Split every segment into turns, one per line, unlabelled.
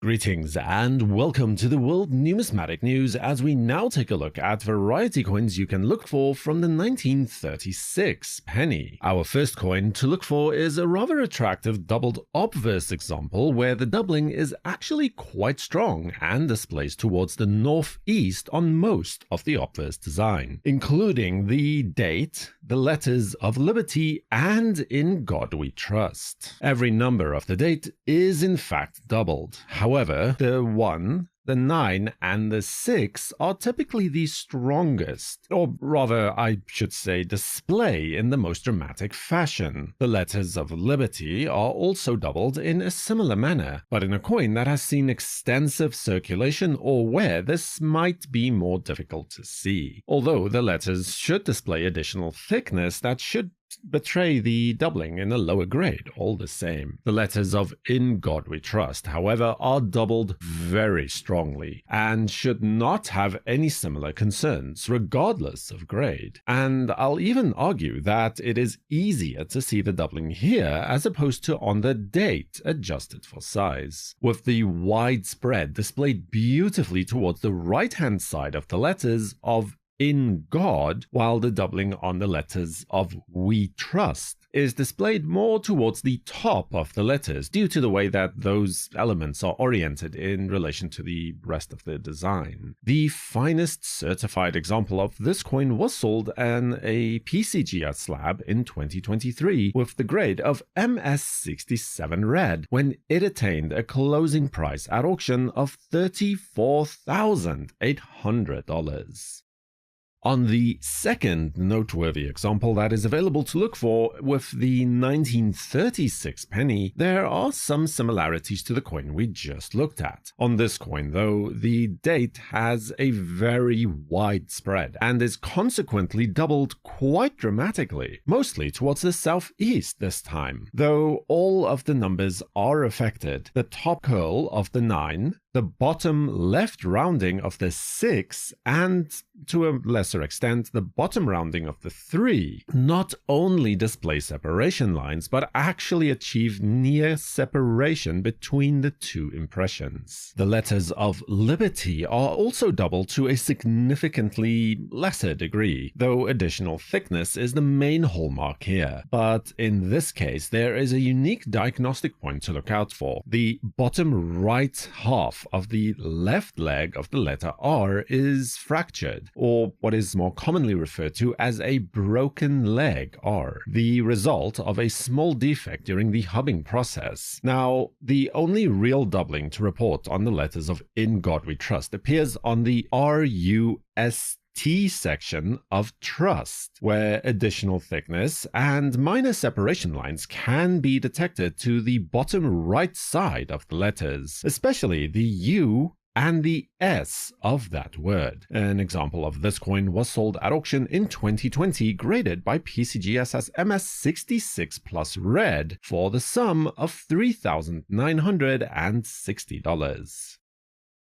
Greetings and welcome to the World Numismatic News as we now take a look at variety coins you can look for from the 1936 penny. Our first coin to look for is a rather attractive doubled obverse example where the doubling is actually quite strong and displays towards the northeast on most of the obverse design, including the date, the letters of liberty, and in God we trust. Every number of the date is in fact doubled. However, the 1, the 9, and the 6 are typically the strongest, or rather, I should say, display in the most dramatic fashion. The letters of liberty are also doubled in a similar manner, but in a coin that has seen extensive circulation or where this might be more difficult to see. Although the letters should display additional thickness that should betray the doubling in a lower grade all the same. The letters of In God We Trust, however, are doubled very strongly and should not have any similar concerns regardless of grade. And I'll even argue that it is easier to see the doubling here as opposed to on the date adjusted for size, with the wide spread displayed beautifully towards the right-hand side of the letters of In God, while the doubling on the letters of We Trust is displayed more towards the top of the letters due to the way that those elements are oriented in relation to the rest of the design. The finest certified example of this coin was sold in a PCGS slab in 2023 with the grade of MS67 Red when it attained a closing price at auction of $34,800. On the second noteworthy example that is available to look for with the 1936 penny, there are some similarities to the coin we just looked at. On this coin, though, the date has a very wide spread and is consequently doubled quite dramatically, mostly towards the southeast this time. Though all of the numbers are affected, the top curl of the 9, the bottom left rounding of the 6, and to a lesser extent, the bottom rounding of the 3, not only display separation lines, but actually achieve near separation between the two impressions. The letters of liberty are also doubled to a significantly lesser degree, though additional thickness is the main hallmark here. But in this case, there is a unique diagnostic point to look out for. The bottom right half of the left leg of the letter R is fractured, or what is more commonly referred to as a broken leg R, the result of a small defect during the hubbing process. Now, the only real doubling to report on the letters of In God We Trust appears on the RUST section of trust, where additional thickness and minor separation lines can be detected to the bottom right side of the letters, especially the U and the S of that word. An example of this coin was sold at auction in 2020, graded by PCGS as MS66 Plus Red for the sum of $3,960.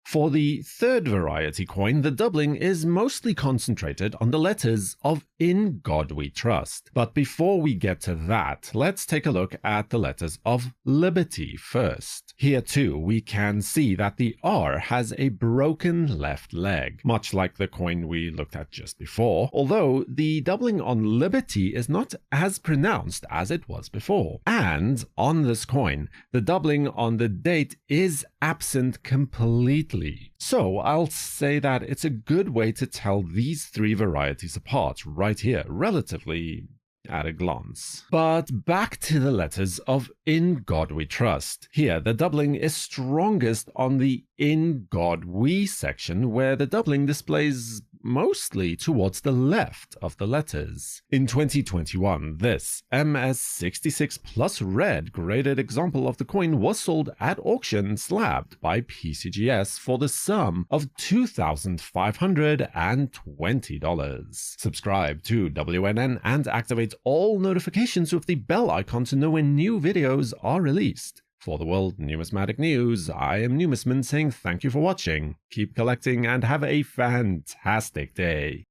For the third variety coin, the doubling is mostly concentrated on the letters of In God We Trust. But before we get to that, let's take a look at the letters of liberty first. Here too, we can see that the R has a broken left leg, much like the coin we looked at just before, although the doubling on liberty is not as pronounced as it was before. And on this coin, the doubling on the date is absent completely. So I'll say that it's a good way to tell these three varieties apart right here, relatively at a glance. But back to the letters of In God We Trust. Here, the doubling is strongest on the In God We section, where the doubling displays mostly towards the left of the letters. In 2021, this MS66 Plus Red graded example of the coin was sold at auction slabbed by PCGS for the sum of $2,520. Subscribe to WNN and activate all notifications with the bell icon to know when new videos are released. For the World Numismatic News, I am Numisman saying thank you for watching, keep collecting, and have a fantastic day.